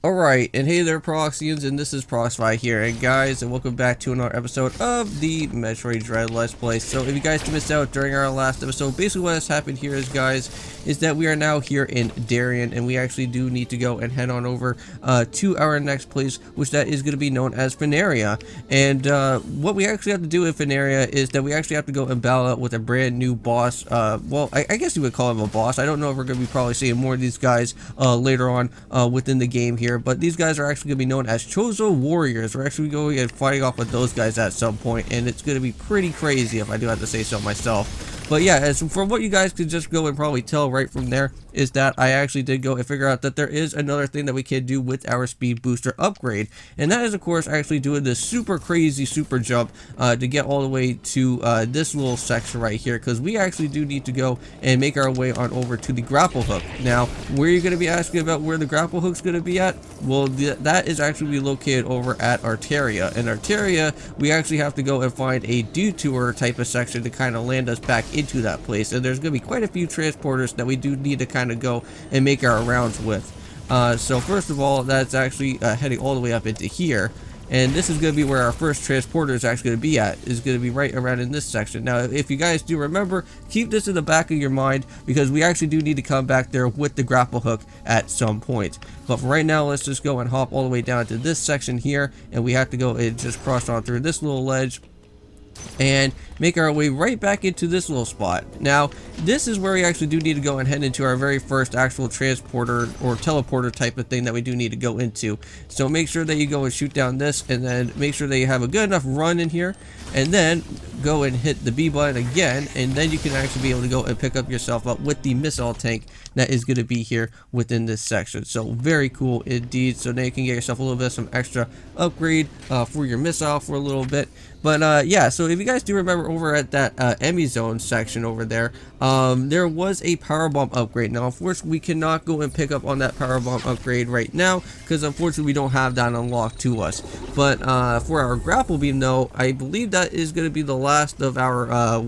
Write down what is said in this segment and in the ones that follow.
Alright, and hey there Proxyians, and this is Proxify here, and guys, and welcome back to another episode of the Metroid Dread Let's Play. So if you guys missed out during our last episode, basically what has happened here is, guys, is that we are now here in Darien, and we actually do need to go and head on over to our next place, which that is going to be known as Ferenia. And what we actually have to do in Ferenia is that we actually have to go and battle out with a brand new boss. Well, I guess you would call him a boss. I don't know if we're going to be probably seeing more of these guys later on within the game here. But these guys are actually going to be known as Chozo Warriors. We're actually going and fighting off with those guys at some point, and it's going to be pretty crazy if I do have to say so myself. But yeah, as for what you guys could just go and probably tell right from there is that I actually did go and figure out that there is another thing that we can do with our speed booster upgrade, and that is of course actually doing this super crazy super jump to get all the way to this little section right here, because we actually do need to go and make our way on over to the Grapple Hook. Now, where you're going to be asking about where the Grapple Hook's going to be at, well, that is actually located over at Arteria. In Arteria, we actually have to go and find a detour type of section to kind of land us back into that place, and there's going to be quite a few transporters that we do need to kind of go and make our rounds with. So first of all, that's actually heading all the way up into here, and this is going to be where our first transporter is actually going to be at, is going to be right around in this section. Now, if you guys do remember, keep this in the back of your mind, because we actually do need to come back there with the Grapple Hook at some point. But for right now, let's just go and hop all the way down to this section here, and we have to go and just cross on through this little ledge and make our way right back into this little spot. Now, this is where we actually do need to go and head into our very first actual transporter or teleporter type of thing that we do need to go into. So make sure that you go and shoot down this, and then make sure that you have a good enough run in here, and then go and hit the B button again, and then you can actually be able to go and pick up yourself up with the missile tank that is going to be here within this section. So very cool indeed. So now you can get yourself a little bit of some extra upgrade for your missile for a little bit. But yeah, so if you guys do remember over at that Emmy Zone section over there, there was a Powerbomb upgrade. Now, unfortunately, we cannot go and pick up on that Powerbomb upgrade right now, because unfortunately we don't have that unlocked to us. But for our Grapple Beam, though, I believe that is going to be the last of our,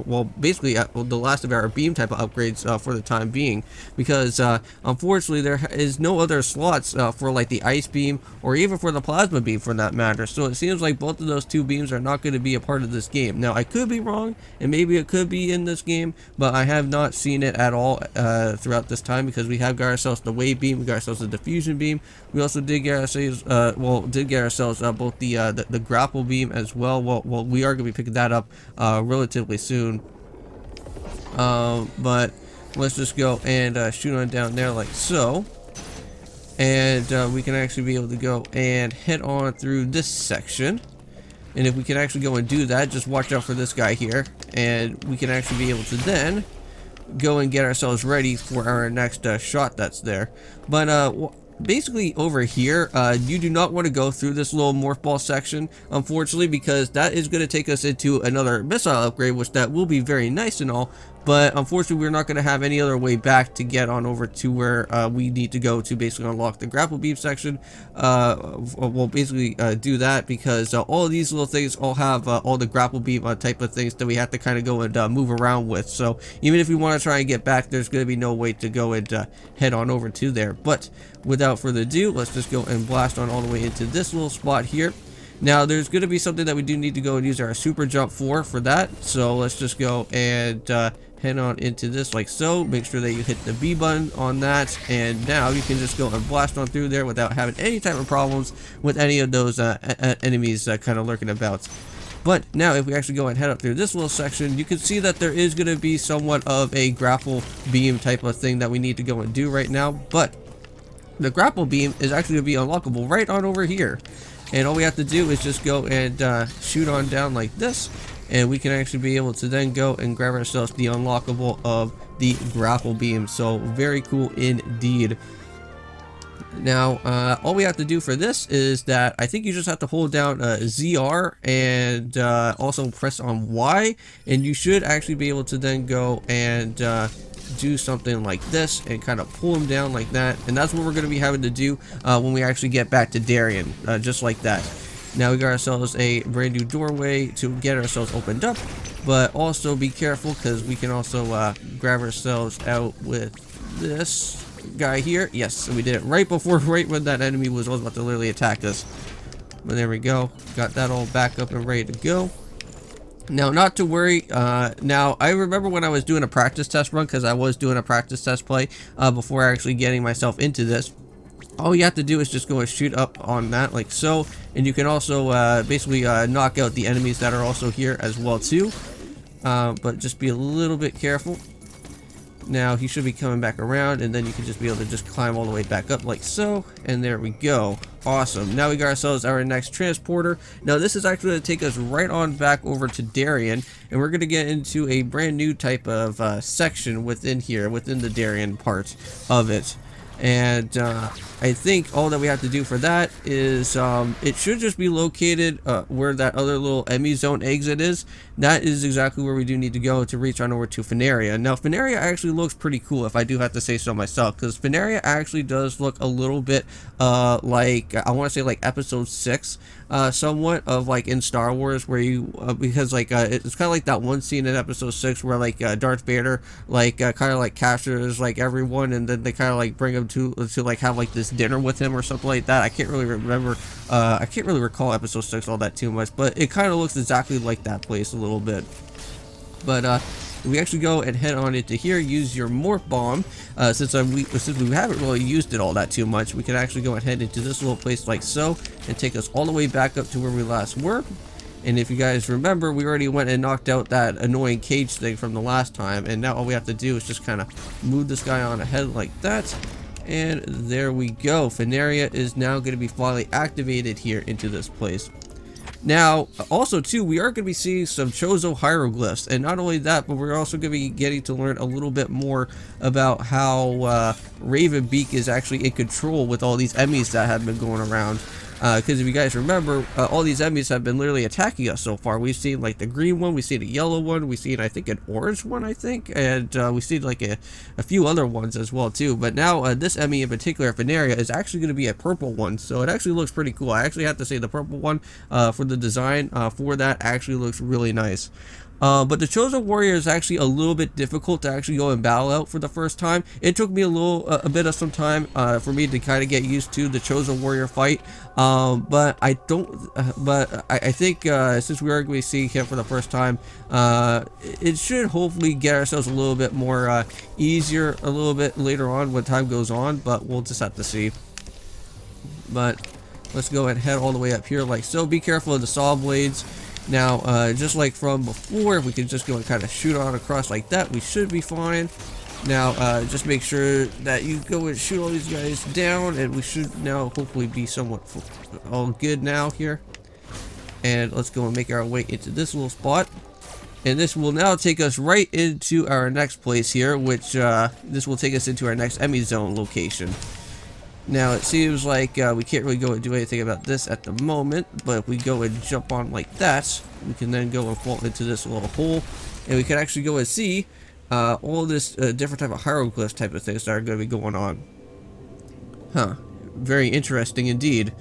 well, basically the last of our beam type of upgrades for the time being, because unfortunately there is no other slots for like the Ice Beam or even for the Plasma Beam for that matter. So it seems like both of those two beams are not going to be a part of this game. Now, I could be wrong, and maybe it could be in this game, but I have not seen it at all throughout this time, because we have got ourselves the Wave Beam, we got ourselves the Diffusion Beam, we also did get ourselves, both the Grapple Beam as well. Well, we are going to be picking that up relatively soon. But let's just go and shoot on down there like so. And we can actually be able to go and head on through this section. And if we can actually go and do that, just watch out for this guy here, and we can actually be able to then go and get ourselves ready for our next shot that's there. But basically over here, you do not want to go through this little morph ball section, unfortunately, because that is going to take us into another missile upgrade, which that will be very nice and all, but unfortunately we're not going to have any other way back to get on over to where we need to go to basically unlock the Grapple Beam section. We'll basically do that, because all of these little things all have all the Grapple Beam type of things that we have to kind of go and move around with. So even if we want to try and get back, there's going to be no way to go and head on over to there. But without further ado, let's just go and blast on all the way into this little spot here. Now, there's going to be something that we do need to go and use our super jump for that. So let's just go and head on into this like so. Make sure that you hit the B button on that, and now you can just go and blast on through there without having any type of problems with any of those enemies kind of lurking about. But now if we actually go and head up through this little section, you can see that there is going to be somewhat of a Grapple Beam type of thing that we need to go and do right now. But the Grapple Beam is actually going to be unlockable right on over here. And all we have to do is just go and shoot on down like this, and we can actually be able to then go and grab ourselves the unlockable of the Grapple Beam. So very cool indeed. Now, all we have to do for this is that I think you just have to hold down ZR and also press on Y, and you should actually be able to then go and do something like this and kind of pull him down like that. And that's what we're going to be having to do when we actually get back to Darien, just like that. Now we got ourselves a brand new doorway to get ourselves opened up, but also be careful, because we can also grab ourselves out with this guy here. Yes, we did it right before, right when that enemy was about to literally attack us. But there we go. Got that all back up and ready to go. Now, not to worry. Now, I remember when I was doing a practice test run, because I was doing a practice test play before actually getting myself into this. All you have to do is just go and shoot up on that like so, and you can also basically knock out the enemies that are also here as well too. But just be a little bit careful. Now he should be coming back around, and then you can just be able to just climb all the way back up like so, and there we go. Awesome. Now we got ourselves our next transporter. Now this is actually going to take us right on back over to Darien, and we're going to get into a brand new type of section within here, within the Darien part of it. And I think all that we have to do for that is it should just be located where that other little Emmy Zone exit is. That is exactly where we do need to go to reach on over to Ferenia. Now Ferenia actually looks pretty cool, if I do have to say so myself, because Ferenia actually does look a little bit like, I want to say like episode 6 somewhat of like in Star Wars, where you because like it's kind of like that one scene in episode 6 where like Darth Vader like kind of like captures like everyone, and then they kind of like bring him to like have like this dinner with him or something like that. I can't really remember. I can't really recall episode 6 all that too much, but it kind of looks exactly like that place a little bit. But we actually go and head on into here, use your morph bomb. Since we haven't really used it all that too much, we can actually go and head into this little place like so, and take us all the way back up to where we last were. And if you guys remember, we already went and knocked out that annoying cage thing from the last time, and now all we have to do is just kind of move this guy on ahead like that. And there we go. Ferenia is now going to be finally activated here into this place. Now, also too, we are going to be seeing some Chozo hieroglyphs, and not only that, but we're also going to be getting to learn a little bit more about how Ravenbeak is actually in control with all these Emmys that have been going around. Because if you guys remember, all these enemies have been literally attacking us so far. We've seen like the green one, we've seen a yellow one, we've seen I think an orange one, I think, and we've seen like a few other ones as well too. But now this enemy in particular, Ferenia, is actually going to be a purple one, so it actually looks pretty cool. I actually have to say the purple one for the design for that actually looks really nice. But the Chozo Warrior is actually a little bit difficult to actually go and battle out for the first time. It took me a bit of some time for me to kind of get used to the Chozo Warrior fight. But I think since we are going to be seeing him for the first time, it should hopefully get ourselves a little bit more easier a little bit later on when time goes on. But we'll just have to see. But let's go and head all the way up here like so. Be careful of the saw blades. Now, just like from before, if we can just go and kind of shoot on across like that, we should be fine. Now, just make sure that you go and shoot all these guys down, and we should now hopefully be somewhat all good now here. And let's go and make our way into this little spot. And this will now take us right into our next place here, which this will take us into our next Emmy Zone location. Now it seems like we can't really go and do anything about this at the moment, but if we go and jump on like that, we can then go and fall into this little hole, and we can actually go and see all this different type of hieroglyphs type of things that are going to be going on. Huh. Very interesting indeed.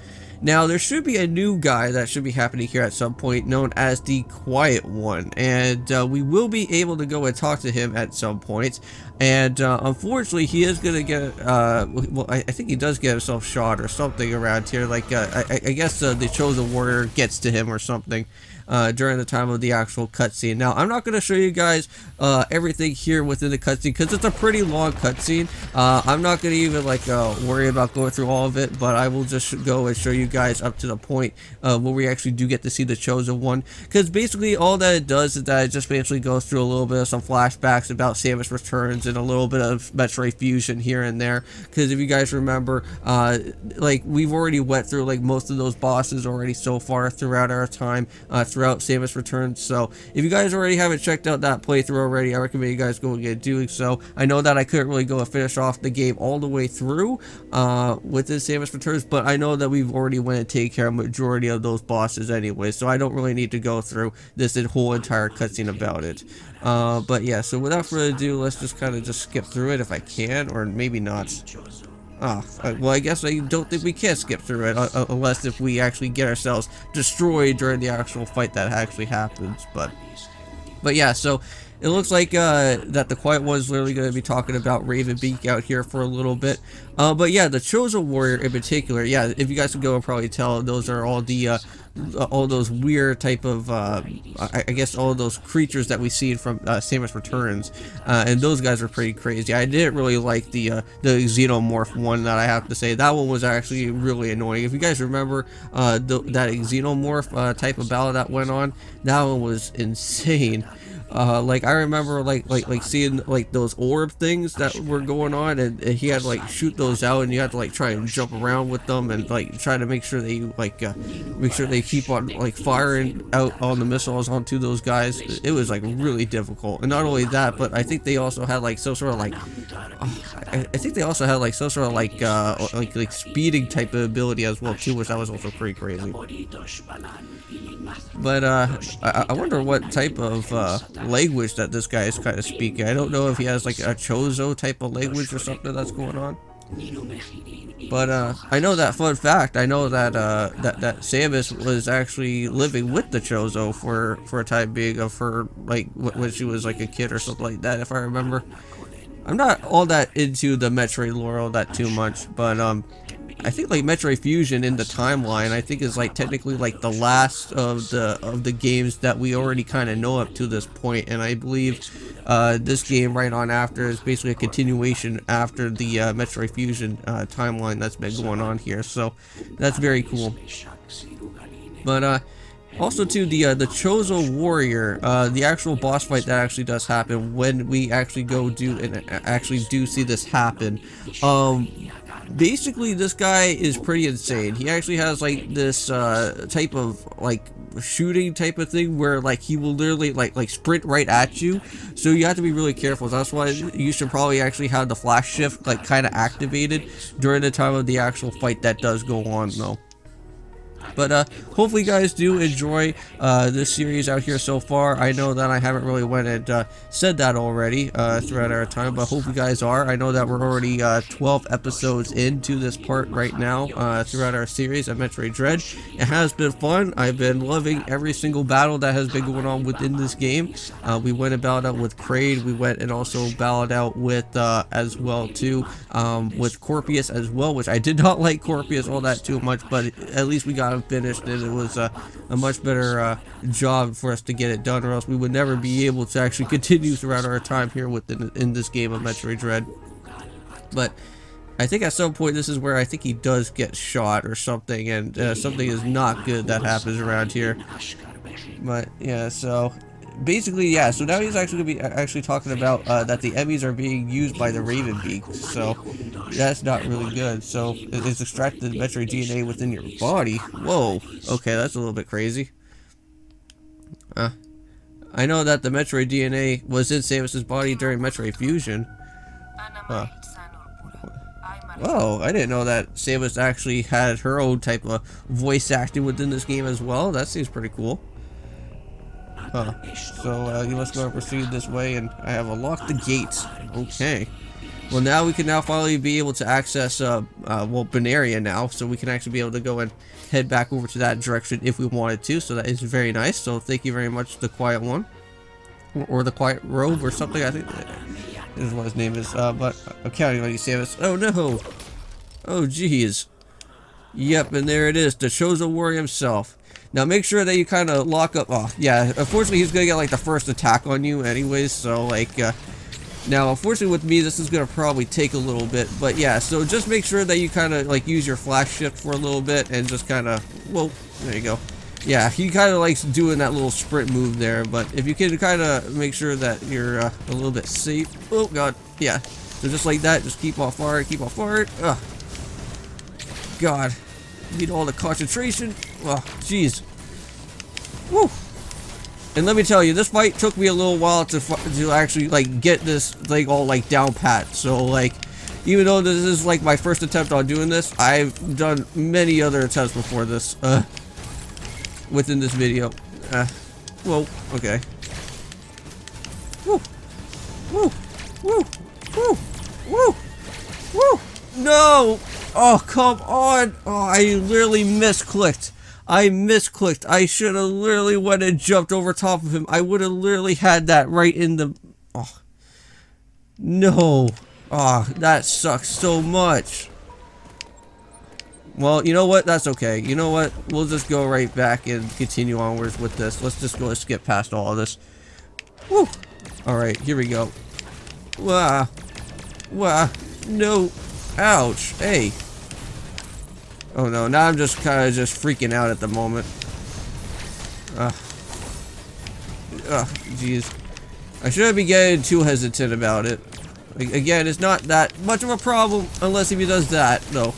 Now, there should be a new guy that should be happening here at some point, known as the Quiet One, and we will be able to go and talk to him at some point. And unfortunately, he is going to get, well, I think he does get himself shot or something around here. Like, I guess the Chozo Warrior gets to him or something during the time of the actual cutscene. Now, I'm not going to show you guys everything here within the cutscene because it's a pretty long cutscene. I'm not going to even like worry about going through all of it, but I will just go and show you guys up to the point where we actually do get to see the Chozo one, because basically all that it does is that it just basically goes through a little bit of some flashbacks about Samus Returns and a little bit of Metroid Fusion here and there. Because if you guys remember, like we've already went through like most of those bosses already so far throughout our time throughout Samus Returns. So if you guys already haven't checked out that playthrough already, I recommend you guys go and get doing so. I know that I couldn't really go and finish off the game all the way through within Samus Returns, but I know that we've already went and taken care of majority of those bosses anyway, so I don't really need to go through this whole entire cutscene about it. But yeah, so without further ado, let's just kind of just skip through it if I can, or maybe not. Well, I guess I don't think we can skip through it unless if we actually get ourselves destroyed during the actual fight that actually happens. But yeah, so it looks like that the Quiet One's literally going to be talking about Ravenbeak out here for a little bit. But yeah, the Chozo Warrior in particular, yeah, if you guys can go and probably tell, those are all the all those weird type of I guess all those creatures that we see from Samus Returns, and those guys are pretty crazy. I didn't really like the Xenomorph one, that I have to say. That one was actually really annoying. If you guys remember that Xenomorph type of battle that went on, that one was insane. Like I remember like seeing like those orb things that were going on, and he had to like shoot those out, and you had to like try and jump around with them and like try to make sure they make sure they keep on like firing out on the missiles onto those guys. It was like really difficult. And not only that, but I think they also had like some sort of like I think they also had like some sort of like speeding type of ability as well too, which that was also pretty crazy. But I wonder what type of language that this guy is kind of speaking. I don't know if he has like a Chozo type of language or something that's going on. But I know that fun fact. I know that that Samus was actually living with the Chozo for a time being of her, like when she was like a kid or something like that, if I remember. I'm not all that into the Metroid lore all that too much, but I think like Metroid Fusion in the timeline, I think is like technically like the last of the games that we already kind of know up to this point, and I believe this game right on after is basically a continuation after the Metroid Fusion timeline that's been going on here. So that's very cool. But also to the Chozo Warrior, the actual boss fight that actually does happen when we actually go do and actually do see this happen. Basically, this guy is pretty insane. He actually has like this type of like shooting type of thing where like he will literally like sprint right at you. So you have to be really careful. That's why you should probably actually have the flash shift like kind of activated during the time of the actual fight that does go on though. But hopefully you guys do enjoy this series out here so far. I know that I haven't really went and said that already throughout our time, but hope you guys are. I know that we're already 12 episodes into this part right now throughout our series of Metroid Dread. It has been fun. I've been loving every single battle that has been going on within this game. We went and battled out with Kraid. We went and also battled out with as well too with Corpius as well, which I did not like Corpius all that too much, but at least we got him finished, and it was a much better job for us to get it done, or else we would never be able to actually continue throughout our time here in this game of Metroid Dread. But I think at some point this is where I think he does get shot or something, and something is not good that happens around here. But yeah, so basically, yeah, so now he's actually going to be talking about that the Emmys are being used by the Ravenbeak, so that's not really good. So it's extracted the Metroid DNA within your body. Whoa, okay, that's a little bit crazy. I know that the Metroid DNA was in Samus's body during Metroid Fusion. Whoa, I didn't know that Samus actually had her own type of voice acting within this game as well. That seems pretty cool. So you must go and proceed this way, and I have unlocked the gates. Okay. Well, now we can finally be able to access well, Ferenia now, so we can actually be able to go and head back over to that direction if we wanted to. So that is very nice. So thank you very much, the Quiet One, or the Quiet Robe, or something. I think this is what his name is. But I'm counting on you, Samus. Oh no! Oh jeez. Yep, and there it is, the Chozo Warrior himself. Now make sure that you kind of lock up. Oh yeah, unfortunately he's gonna get like the first attack on you anyways, so like now unfortunately with me this is gonna probably take a little bit, but yeah, so just make sure that you kind of like use your flash shift for a little bit and just kind of, whoa, there you go. Yeah, he kind of likes doing that little sprint move there, but if you can kind of make sure that you're a little bit safe. Oh god, yeah, so just like that, just keep on firing, keep on firing. Ugh. God, need all the concentration. Oh, jeez. Woo. And let me tell you, this fight took me a little while to actually like get this thing all like down pat. So like, even though this is like my first attempt on doing this, I've done many other attempts before this within this video. Whoa. Okay. Woo. Woo. Woo. Woo. Woo. Woo. No. Oh, come on. Oh, I literally misclicked. I misclicked. I should have literally went and jumped over top of him. I would have literally had that right in the... Oh. No. Oh, that sucks so much. Well, you know what? That's okay. You know what? We'll just go right back and continue onwards with this. Let's just go skip past all of this. Woo. Alright, here we go. Wah. Wah. No. Ouch. Hey. Oh no, now I'm just kind of just freaking out at the moment. Jeez. I shouldn't be getting too hesitant about it. Like, again, it's not that much of a problem unless if he does that, though.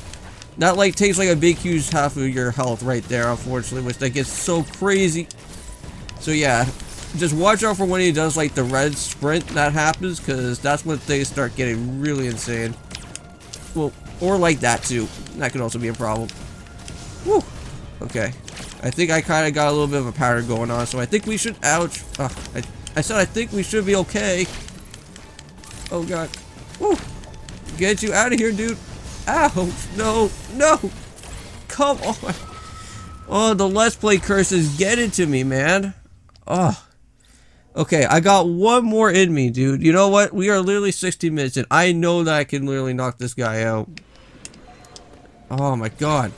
That, like, takes, like, a big, huge half of your health right there, unfortunately, which that gets so crazy. So, yeah. Just watch out for when he does, like, the red sprint that happens, because that's when things start getting really insane. Well, or like that, too. That could also be a problem. Woo! Okay. I think I kind of got a little bit of a pattern going on, so I think we should... Ouch. I said I think we should be okay. Oh, God. Woo! Get you out of here, dude. Ouch. No. No! Come on. Oh, the Let's Play curse is getting to me, man. Oh. Okay, I got one more in me, dude. You know what? We are literally 60 minutes in. I know that I can literally knock this guy out. Oh my god.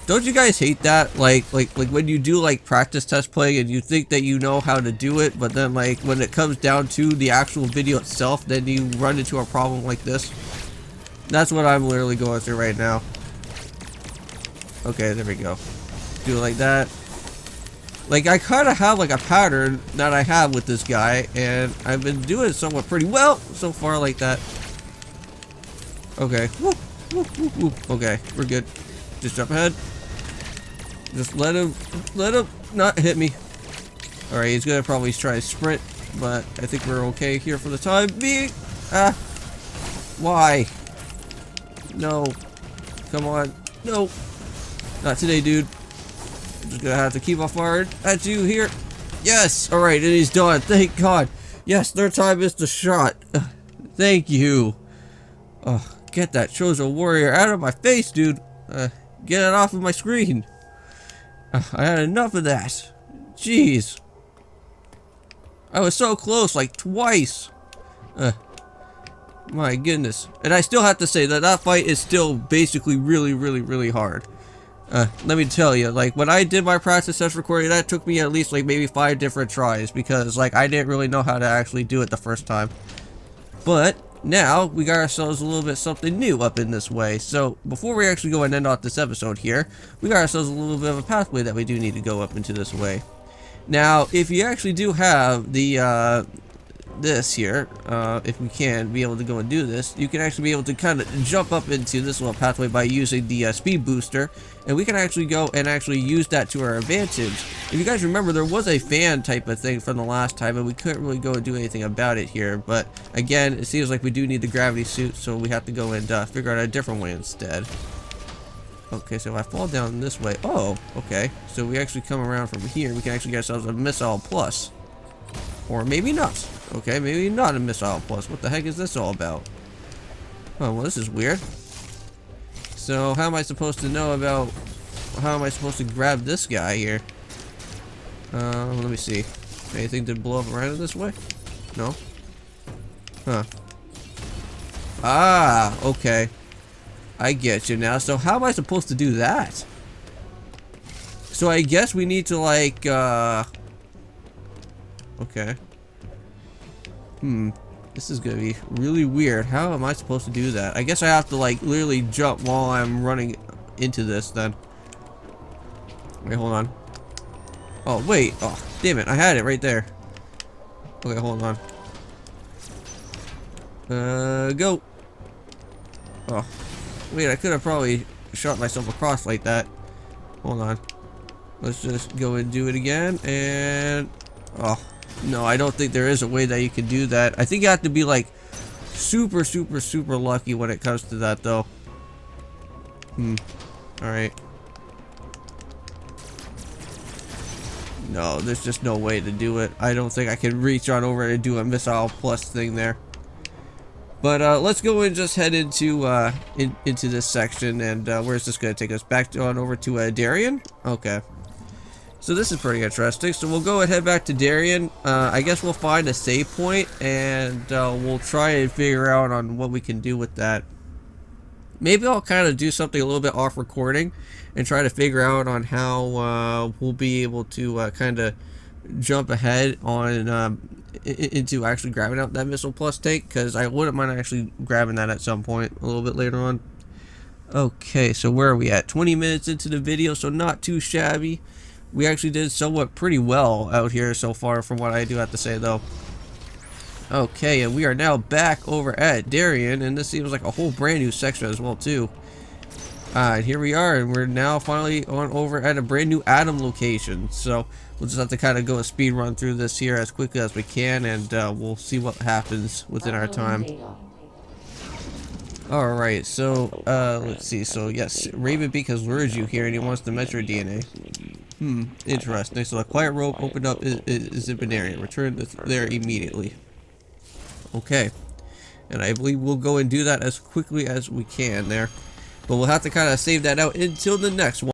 Don't you guys hate that? Like when you do like practice test play and you think that you know how to do it, but then like when it comes down to the actual video itself, then you run into a problem like this? That's what I'm literally going through right now. Okay, there we go. Do it like that. Like, I kind of have, like, a pattern that I have with this guy, and I've been doing it somewhat pretty well so far like that. Okay. Woo, woo, woo, woo. Okay, we're good. Just jump ahead. Just let him not hit me. Alright, he's gonna probably try to sprint, but I think we're okay here for the time being. Ah. Why? No. Come on. No. Not today, dude. I'm just gonna have to keep off firing at you here. Yes! Alright, and he's done. Thank God. Yes, third time is the shot. Thank you. Get that Chozo Warrior out of my face, dude. Get it off of my screen. I had enough of that. Jeez. I was so close, like twice. My goodness. And I still have to say that that fight is still basically really hard. Let me tell you, like, when I did my practice test recording, that took me at least, like, maybe 5 different tries, because, like, I didn't really know how to actually do it the first time. But, now, we got ourselves a little bit something new up in this way. So, before we actually go and end off this episode here, we got ourselves a little bit of a pathway that we do need to go up into this way. Now, if you actually do have the, this here, if we can be able to go and do this, you can actually be able to kind of jump up into this little pathway by using the speed booster, and we can actually go and actually use that to our advantage. If you guys remember, there was a fan type of thing from the last time, and we couldn't really go and do anything about it here, but again, it seems like we do need the gravity suit, so we have to go and figure out a different way instead. Okay, so if I fall down this way, oh, okay, so we actually come around from here, we can actually get ourselves a missile plus, or maybe not. Okay, maybe not a missile plus. What the heck is this all about? Oh, well, this is weird. So, how am I supposed to know about... How am I supposed to grab this guy here? Let me see. Anything to blow up around this way? No? Huh. Ah, okay. I get you now. So, how am I supposed to do that? So, I guess we need to, like, Okay. This is gonna be really weird. How am I supposed to do that? I guess I have to, like, literally jump while I'm running into this, then. Wait, hold on. Oh, wait. Oh, damn it. I had it right there. Okay, hold on. Go. Oh. Wait, I could have probably shot myself across like that. Hold on. Let's just go and do it again, and... Oh. No, I don't think there is a way that you can do that. I think you have to be, like, super lucky when it comes to that, though. Alright. No, there's just no way to do it. I don't think I can reach on over and do a missile plus thing there. But let's go and just head into into this section. And where's this going to take us? Back on over to Darien? Okay. So this is pretty interesting. So we'll go and head back to Darien. I guess we'll find a save point, and we'll try and figure out on what we can do with that. Maybe I'll kind of do something a little bit off recording and try to figure out on how we'll be able to kind of jump ahead on into actually grabbing out that Missile Plus tank, because I wouldn't mind actually grabbing that at some point a little bit later on. Okay, so where are we at? 20 minutes into the video, so not too shabby. We actually did somewhat pretty well out here so far, from what I do have to say though. Okay, and we are now back over at Darien, and this seems like a whole brand new section as well too. And here we are, and we're now finally on over at a brand new Atom location. So we'll just have to kind of go a speed run through this here as quickly as we can, and we'll see what happens within our time. Alright, so let's see. So yes, Ravenbeak has lured you here, and he wants the Metroid DNA. Interesting. So the quiet rope opened up is in an area. Return there immediately. Okay, and I believe we'll go and do that as quickly as we can there, but we'll have to kind of save that out until the next one.